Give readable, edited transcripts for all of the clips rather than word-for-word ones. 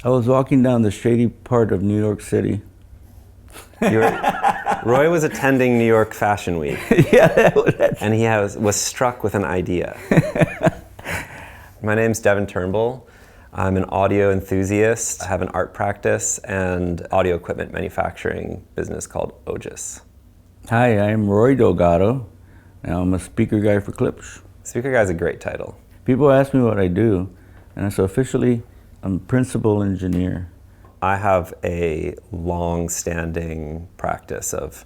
I was walking down the shady part of New York City. Roy was attending New York Fashion Week. Yeah, and he was struck with an idea. My name's Devon Turnbull. I'm an audio enthusiast. I have an art practice and audio equipment manufacturing business called OJAS. Hi, I'm Roy Delgado, and I'm a speaker guy for Klipsch. Speaker guy is a great title. People ask me what I do, and so officially, I'm principal engineer. I have a long-standing practice of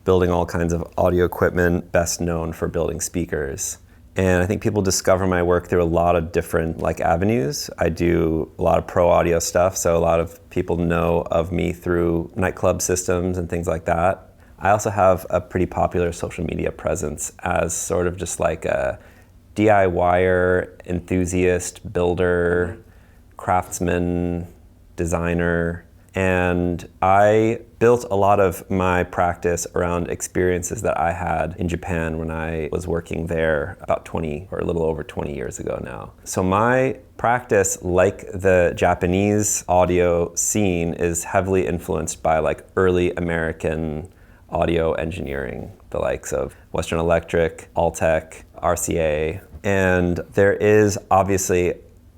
building all kinds of audio equipment, best known for building speakers. And I think people discover my work through a lot of different avenues. I do a lot of pro audio stuff, so a lot of people know of me through nightclub systems and things like that. I also have a pretty popular social media presence as sort of just like a DIYer, enthusiast, builder, craftsman, designer, and I built a lot of my practice around experiences that I had in Japan when I was working there about 20 or a little over 20 years ago now. So my practice, like the Japanese audio scene, is heavily influenced by early American audio engineering, the likes of Western Electric, Altec, RCA, and there is obviously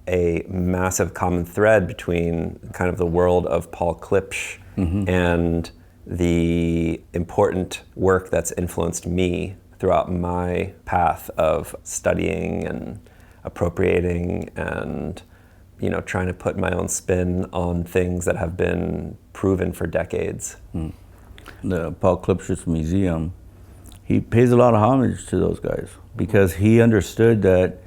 a massive common thread between kind of the world of Paul Klipsch and the important work that's influenced me throughout my path of studying and appropriating and trying to put my own spin on things that have been proven for decades. The Paul Klipsch's museum, he pays a lot of homage to those guys because he understood that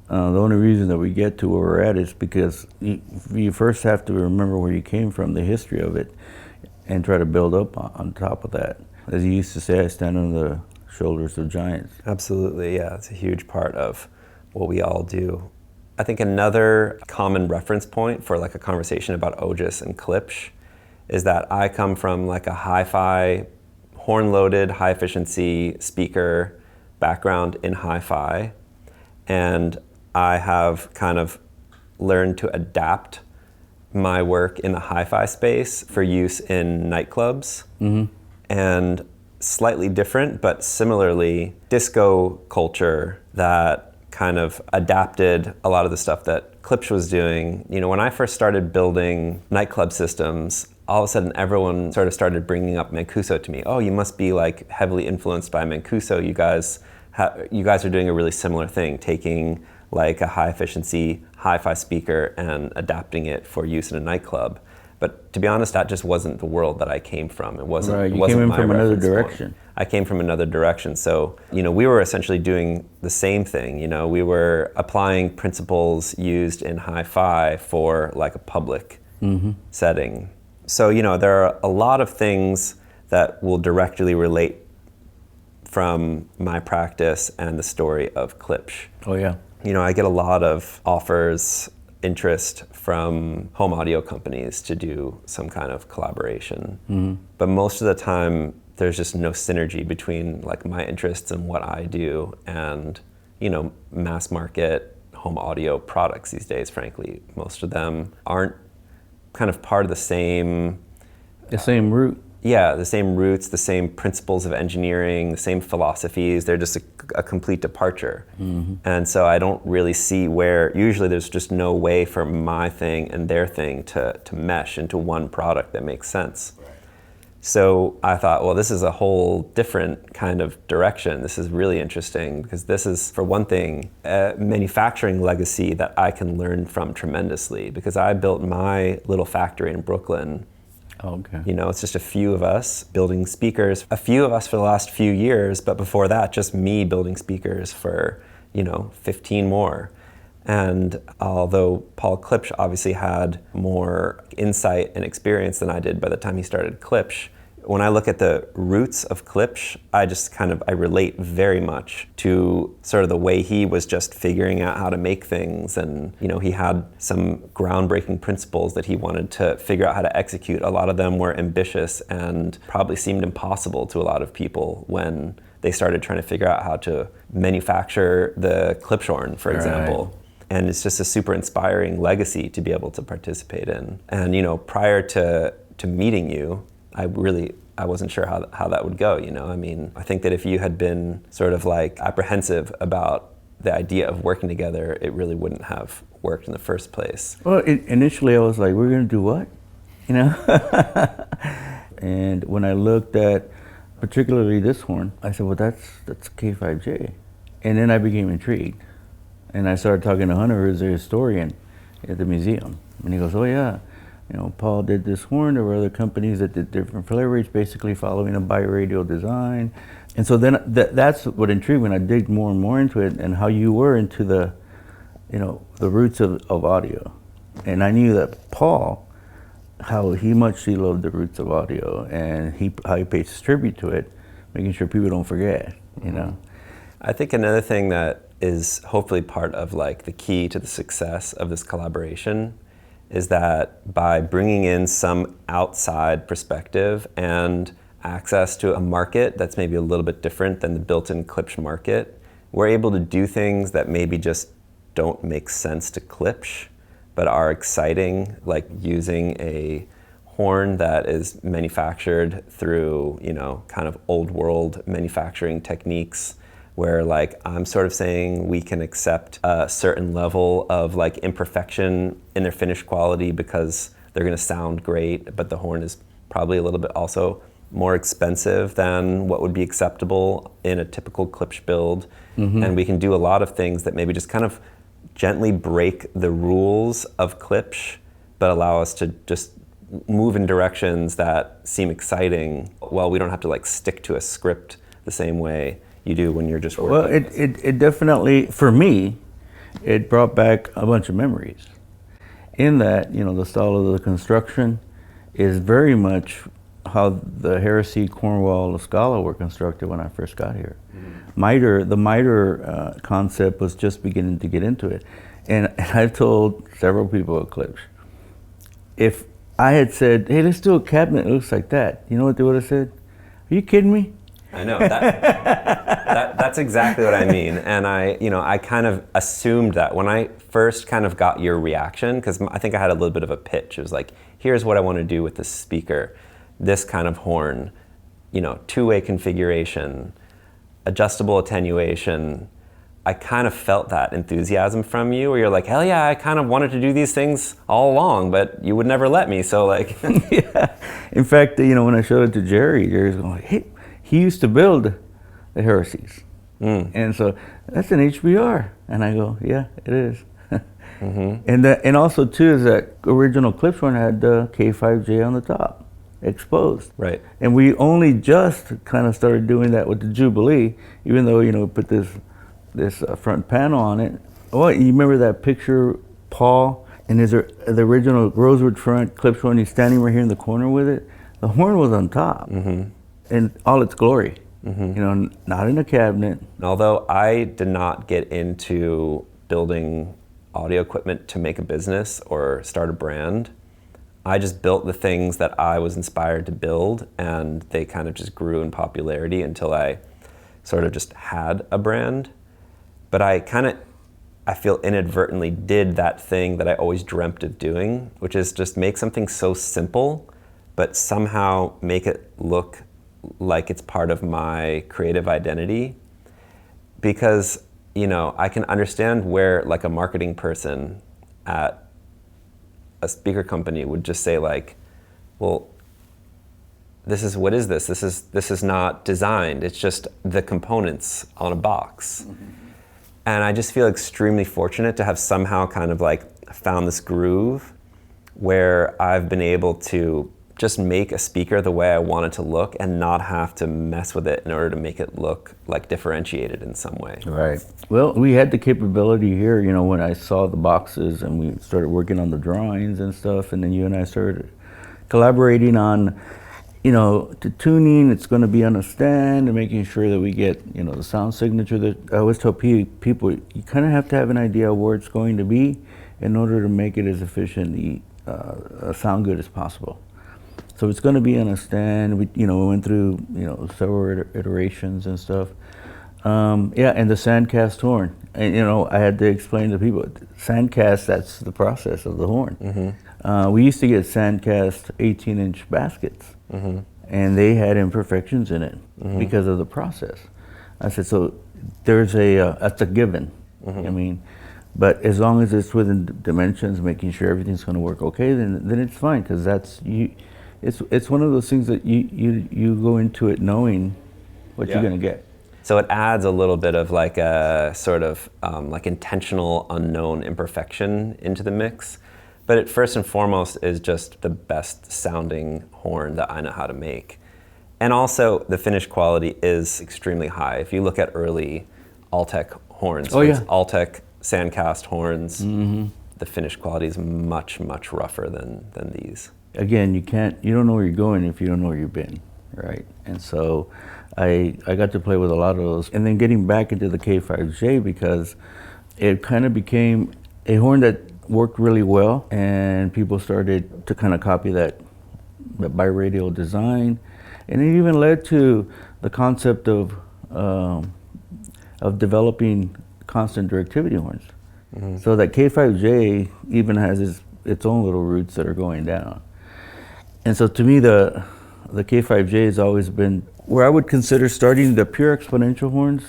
the only reason that we get to where we're at is because you first have to remember where you came from, the history of it, and try to build up on top of that. As he used to say, I stand on the shoulders of giants. Absolutely, yeah, it's a huge part of what we all do. I think another common reference point for a conversation about OJAS and Klipsch is that I come from a hi-fi, horn-loaded, high-efficiency speaker background in hi-fi, and I have kind of learned to adapt my work in the hi-fi space for use in nightclubs. And slightly different, but similarly, disco culture that kind of adapted a lot of the stuff that Klipsch was doing. When I first started building nightclub systems, all of a sudden everyone sort of started bringing up Mancuso to me. Oh, you must be heavily influenced by Mancuso. You guys are doing a really similar thing, taking a high-efficiency hi-fi speaker and adapting it for use in a nightclub. But to be honest, that just wasn't the world that I came from. It wasn't. Right, you it wasn't came in my from another reference point. direction. I came from another direction. So, we were essentially doing the same thing. We were applying principles used in hi-fi for a public setting. So, there are a lot of things that will directly relate from my practice and the story of Klipsch. Oh yeah. I get a lot of offers, interest from home audio companies to do some kind of collaboration. But most of the time, there's just no synergy between my interests and what I do and, mass market home audio products these days, frankly. Most of them aren't kind of part of the same route. Yeah, the same roots, the same principles of engineering, the same philosophies. They're just a complete departure. And so I don't really see where, usually there's just no way for my thing and their thing to mesh into one product that makes sense. Right. So I thought, well, this is a whole different kind of direction. This is really interesting because this is, for one thing, a manufacturing legacy that I can learn from tremendously because I built my little factory in Brooklyn. Oh, okay. It's just a few of us building speakers, a few of us for the last few years, but before that, just me building speakers for, 15 more. And although Paul Klipsch obviously had more insight and experience than I did by the time he started Klipsch, when I look at the roots of Klipsch, I relate very much to sort of the way he was just figuring out how to make things. And, he had some groundbreaking principles that he wanted to figure out how to execute. A lot of them were ambitious and probably seemed impossible to a lot of people when they started trying to figure out how to manufacture the Klipsch horn, for example. And it's just a super inspiring legacy to be able to participate in. And, prior to meeting you, I wasn't sure how that would go, I mean, I think that if you had been sort of like apprehensive about the idea of working together, it really wouldn't have worked in the first place. Well, initially I was like, we're gonna do what? And when I looked at particularly this horn, I said, well, that's K5J. And then I became intrigued. And I started talking to Hunter, who's a historian at the museum. And he goes, oh yeah, Paul did this horn. There were other companies that did different flavor rates, basically following a biradial design. And so then that's what intrigued me. And I dig more and more into it, and how you were into the roots of audio. And I knew that Paul, how much he loved the roots of audio, and how he pays tribute to it, making sure people don't forget, I think another thing that is hopefully part of like the key to the success of this collaboration is that by bringing in some outside perspective and access to a market that's maybe a little bit different than the built-in Klipsch market, we're able to do things that maybe just don't make sense to Klipsch, but are exciting, like using a horn that is manufactured through, kind of old world manufacturing techniques, where like I'm sort of saying we can accept a certain level of like imperfection in their finished quality because they're gonna sound great, but the horn is probably a little bit also more expensive than what would be acceptable in a typical Klipsch build. Mm-hmm. And we can do a lot of things that maybe just kind of gently break the rules of Klipsch, but allow us to just move in directions that seem exciting, while we don't have to like stick to a script the same way you do when you're just working. Well, it definitely, for me, it brought back a bunch of memories. In that, the style of the construction is very much how the Heresy, Cornwall, La Scala were constructed when I first got here. Mm-hmm. The miter concept was just beginning to get into it. And I've told several people at Klipsch, if I had said, hey, let's do a cabinet that looks like that, you know what they would have said? Are you kidding me? I know, that's exactly what I mean. And I kind of assumed that when I first kind of got your reaction, because I think I had a little bit of a pitch. It was like, here's what I want to do with this speaker, this kind of horn, two-way configuration, adjustable attenuation. I kind of felt that enthusiasm from you, where you're like, hell yeah, I kind of wanted to do these things all along, but you would never let me, so like. Yeah. In fact, when I showed it to Jerry's going, hey, he used to build the Heresies. Mm. And so, that's an HBR. And I go, yeah, it is. Mm-hmm. And also too is that original Klipsch one had the K5J on the top, exposed. Right. And we only just kind of started doing that with the Jubilee, even though, put this front panel on it. Oh, you remember that picture, Paul, and the original rosewood front Klipsch one, he's standing right here in the corner with it. The horn was on top. Mm-hmm. In all its glory, mm-hmm. Not in a cabinet. Although I did not get into building audio equipment to make a business or start a brand, I just built the things that I was inspired to build, and they kind of just grew in popularity until I sort of just had a brand. But I feel inadvertently did that thing that I always dreamt of doing, which is just make something so simple, but somehow make it look like it's part of my creative identity. Because, I can understand where like a marketing person at a speaker company would just say like, well, what is this? This is not designed. It's just the components on a box. Mm-hmm. And I just feel extremely fortunate to have somehow kind of like found this groove where I've been able to just make a speaker the way I want it to look and not have to mess with it in order to make it look like differentiated in some way. Right. Well, we had the capability here, when I saw the boxes and we started working on the drawings and stuff, and then you and I started collaborating on, the tuning. It's going to be on a stand and making sure that we get, the sound signature. That I always tell people, you kind of have to have an idea of where it's going to be in order to make it as efficiently sound good as possible. So it's going to be on a stand. We went through, several iterations and stuff. Yeah, and the sandcast horn. And I had to explain to people, sandcast, that's the process of the horn. We used to get sandcast 18-inch baskets, and they had imperfections in it because of the process. I said, so there's that's a given. I mean, but as long as it's within dimensions, making sure everything's going to work okay, then it's fine, because that's you. It's one of those things that you go into it knowing what you're going to get. So it adds a little bit of like a sort of like intentional unknown imperfection into the mix. But it first and foremost is just the best sounding horn that I know how to make. And also the finish quality is extremely high. If you look at early Altec horns, Altec sandcast horns, the finish quality is much, much rougher than these. Again, you don't know where you're going if you don't know where you've been, right? And so I got to play with a lot of those. And then getting back into the K5J, because it kind of became a horn that worked really well, and people started to kind of copy that biradial design. And it even led to the concept of developing constant directivity horns. So that K5J even has its own little roots that are going down. And so to me, the K5J has always been where I would consider starting the pure exponential horns,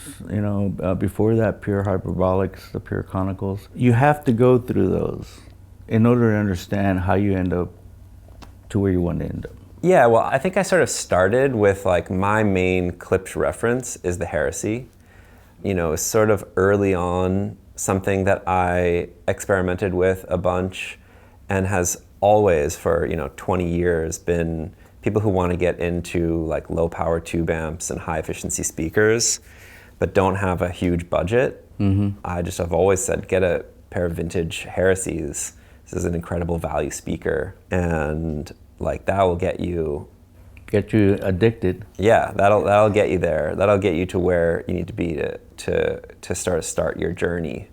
before that, pure hyperbolics, the pure conicals. You have to go through those in order to understand how you end up to where you want to end up. Yeah, well, I think I sort of started with like my main Klipsch reference is the Heresy. It's sort of early on something that I experimented with a bunch, and has always for 20 years been people who want to get into like low power tube amps and high efficiency speakers, but don't have a huge budget. I've always said, get a pair of vintage Heresies. This is an incredible value speaker, and like that will get you addicted. Yeah, that'll get you there. That'll get you to where you need to be to start your journey.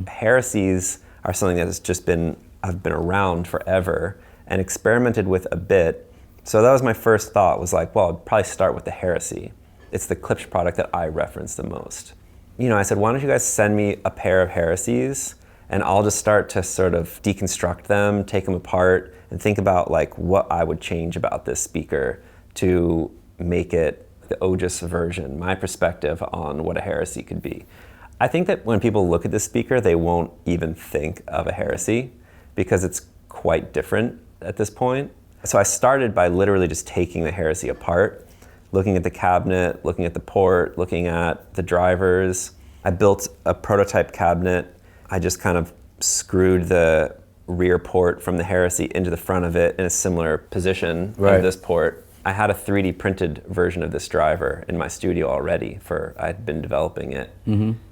Heresies are something that I've been around forever and experimented with a bit. So that was my first thought, was like, well, I'd probably start with the Heresy. It's the Klipsch product that I reference the most. I said, why don't you guys send me a pair of Heresies, and I'll just start to sort of deconstruct them, take them apart, and think about like what I would change about this speaker to make it the OJAS version, my perspective on what a Heresy could be. I think that when people look at this speaker, they won't even think of a Heresy, because it's quite different at this point. So I started by literally just taking the Heresy apart, looking at the cabinet, looking at the port, looking at the drivers. I built a prototype cabinet. I just kind of screwed the rear port from the Heresy into the front of it in a similar position of this port. I had a 3D printed version of this driver in my studio already, I'd been developing it.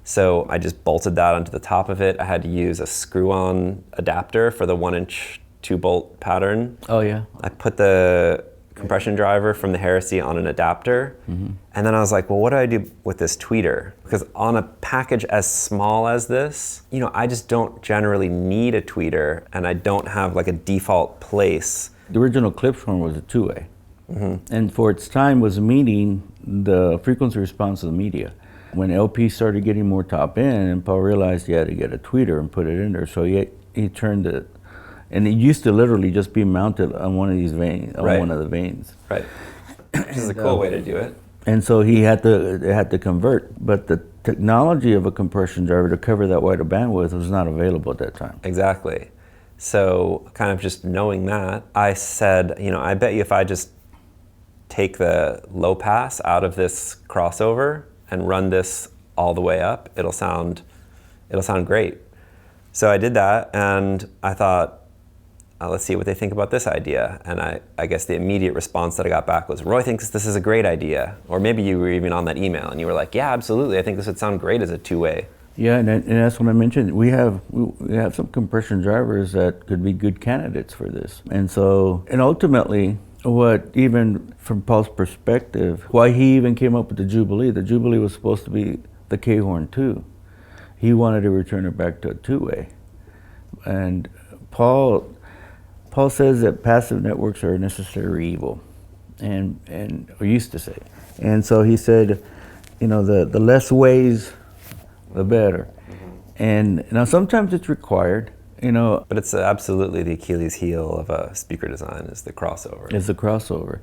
So I just bolted that onto the top of it. I had to use a screw-on adapter for the 1-inch 2-bolt pattern. Oh yeah. I put the compression driver from the Heresy on an adapter, and then I was like, well, what do I do with this tweeter? Because on a package as small as this, I just don't generally need a tweeter, and I don't have like a default place. The original Klipsch horn was a two-way. And for its time was meeting the frequency response of the media. When LP started getting more top end, and Paul realized he had to get a tweeter and put it in there, so he turned it, and it used to literally just be mounted on one of these veins, on one of the vanes. Right. Which is a cool way to do it. And so it had to convert, but the technology of a compression driver to cover that wider bandwidth was not available at that time. Exactly. So kind of just knowing that, I said, I bet you if I just take the low pass out of this crossover and run this all the way up, it'll sound great. So I did that, and I thought, let's see what they think about this idea. And I guess the immediate response that I got back was, Roy thinks this is a great idea. Or maybe you were even on that email and you were like, yeah, absolutely, I think this would sound great as a two-way. Yeah, and that's what I mentioned. We have some compression drivers that could be good candidates for this. And ultimately, what even from Paul's perspective, why he even came up with the Jubilee was supposed to be the K-horn too. He wanted to return it back to a two-way. And Paul says that passive networks are a necessary evil, and or used to say. And so he said, you know, the less ways, the better. And now sometimes it's required, you know. But it's absolutely the Achilles heel of a speaker design is the crossover. It's a crossover.